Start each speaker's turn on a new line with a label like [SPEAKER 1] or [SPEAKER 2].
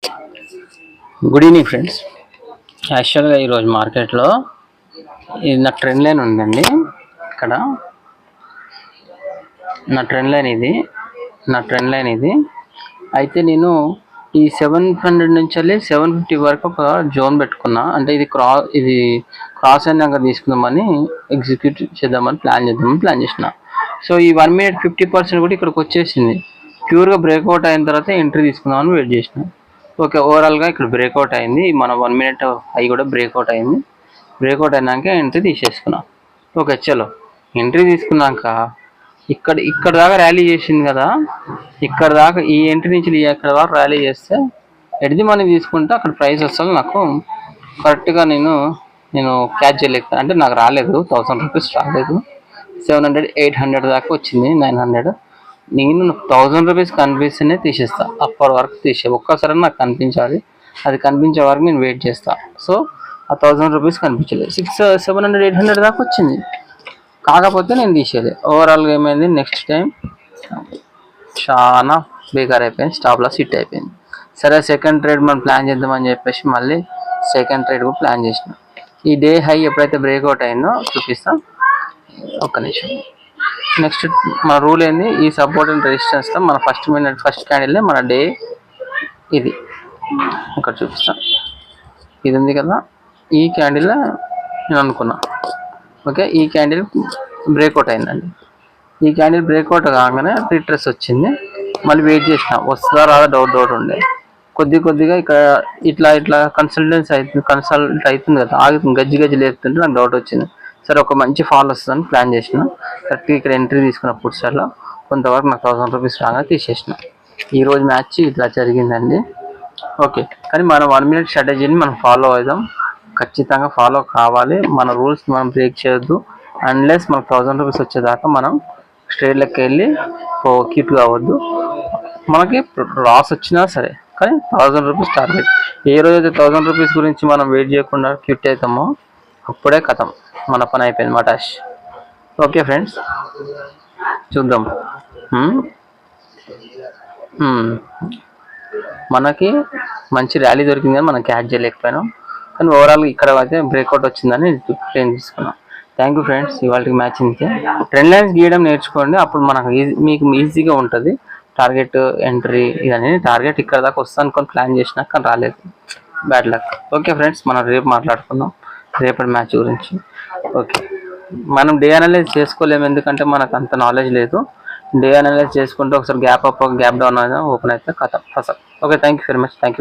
[SPEAKER 1] Good evening friends. యాక్చువల్గా ఈరోజు మార్కెట్లో ఇది నా ట్రెండ్ లైన్ ఉందండి. ఇక్కడ నా ట్రెండ్ లైన్ ఇది అయితే నేను ఈ 700 నుంచి వెళ్ళి 750 వరకు ఒక జోన్ పెట్టుకున్నా. అంటే ఇది క్రాస్ అయినాక తీసుకుందామని ఎగ్జిక్యూట్ చేద్దామని ప్లాన్ చేసిన. సో ఈ 1 minute 50% కూడా ఇక్కడికి వచ్చేసింది. ప్యూర్గా బ్రేక్అవుట్ అయిన తర్వాత ఎంట్రీ తీసుకుందామని వెయిట్ చేసిన. ఓకే, ఓవరాల్గా ఇక్కడ బ్రేక్అవుట్ అయింది. మన 1 minute అవి కూడా బ్రేక్అవుట్ అయింది. బ్రేక్అవుట్ అయినాక ఎంట్రీ తీసేసుకున్నాం. ఓకే, చలో ఎంట్రీ తీసుకున్నాక ఇక్కడ దాకా ర్యాలీ చేసింది కదా, ఇక్కడ దాకా ఈ ఎంట్రీ నుంచి ఇక్కడ దాకా ర్యాలీ చేస్తే ఎడ్ది మనీ తీసుకుంటే అక్కడ ప్రైస్ వస్తుంది. నాకు కరెక్ట్గా నేను క్యాచ్ చేయలేకపోయాను. అంటే నాకు రాలేదు, 1000 రూపీస్ రాలేదు. 700, 800 దాకా వచ్చింది, 900. నేను 1000 రూపీస్ కనిపిస్తేనే తీసేస్తా. అప్పటి వరకు ఒక్కసారి నాకు కనిపించాలి. అది కనిపించే వరకు నేను వెయిట్ చేస్తా. సో ఆ 1000 రూపీస్ కనిపించలేదు. 700, 800 దాకా వచ్చింది. కాకపోతే నేను తీసేది. ఓవరాల్గా ఏమైంది, నెక్స్ట్ టైం చాలా బేకార్ అయిపోయింది. స్టాప్ లాస్ హిట్ అయిపోయింది. సరే, సెకండ్ ట్రేడ్ మనం ప్లాన్ చేద్దామని చెప్పేసి మళ్ళీ సెకండ్ ట్రేడ్ కూడా ప్లాన్ చేసిన. ఈ డే హై ఎప్పుడైతే బ్రేక్అవుట్ అయిందో చూపిస్తా, ఒక్క నిమిషం. నెక్స్ట్ మన రూల్ ఏంది, ఈ సపోర్ట్ అండ్ రెసిస్టెన్స్లో మన ఫస్ట్ క్యాండిల్నే మన డే ఇది ఇక్కడ చూపిస్తా. ఇది ఉంది కదా, ఈ క్యాండిల్ నేను అనుకున్నా. ఓకే, ఈ క్యాండిల్ బ్రేక్అవుట్ అయిందండి. ఈ క్యాండిల్ బ్రేక్అవుట్ కాగానే రిట్రెస్ వచ్చింది. మళ్ళీ వెయిట్ చేసిన, వస్తుందా రాదా డౌట్ ఉండే. కొద్దిగా ఇక్కడ ఇట్లా కన్సల్ట్ అవుతుంది కదా, ఆగుతుంది, గజ్జి లేపుతుంటే నాకు డౌట్ వచ్చింది. సరే, ఒక మంచి ఫాల్ వస్తుందని ప్లాన్ చేసిన. కరెక్ట్గా ఇక్కడ ఎంట్రీ తీసుకున్న పుట్సార్లో కొంతవరకు నాకు 1000 రూపీస్ రాగా తీసేసిన. ఈరోజు మ్యాచ్ ఇట్లా జరిగిందండి. ఓకే, కానీ మనం 1 minute స్ట్రాటజీని మనం ఫాలో అవుదాం, ఖచ్చితంగా ఫాలో కావాలి. మన రూల్స్ మనం బ్రేక్ చేయొద్దు. అన్లెస్ మనకు 1000 రూపీస్ వచ్చేదాకా మనం స్ట్రేట్ లెక్క వెళ్ళి కీప్ కావద్దు. మనకి లాస్ వచ్చినా సరే, కానీ 1000 రూపీస్ టార్గెట్. ఏ రోజైతే 1000 రూపీస్ గురించి మనం వెయిట్ చేయకుండా క్విట్ అవుతామో అప్పుడే కథం, మన పని అయిపోయింది మటాష్. ఓకే ఫ్రెండ్స్, చూద్దాం. మనకి మంచి ర్యాలీ దొరికింది కానీ మనం క్యాచ్ చేయలేకపోయినాం. కానీ ఓవరాల్ ఇక్కడ అయితే బ్రేక్అవుట్ వచ్చిందని ప్లేన్ తీసుకున్నాం. Thank you friends. ఇవాళకి మ్యాచ్ ఇంతే. ట్రెండ్ లైన్స్ గీయడం నేర్చుకోండి, అప్పుడు మనకు మీకు ఈజీగా ఉంటుంది. టార్గెట్ ఎంట్రీ ఇవన్నీ టార్గెట్ ఇక్కడ దాకా వస్తాను అనుకొని ప్లాన్ చేసినా కానీ రాలేదు, బ్యాడ్ లక్. ఓకే ఫ్రెండ్స్, మనం రేపు మాట్లాడుకుందాం రేపటి మ్యాచ్ గురించి. ఓకే, మనం డే అనలైజ్ చేసుకోలేము, ఎందుకంటే మనకు అంత నాలెడ్జ్ లేదు. డే అనలైజ్ చేసుకుంటే ఒకసారి gap up gap down open అయితే కథ Fasal. Okay, thank you very much. Thank you.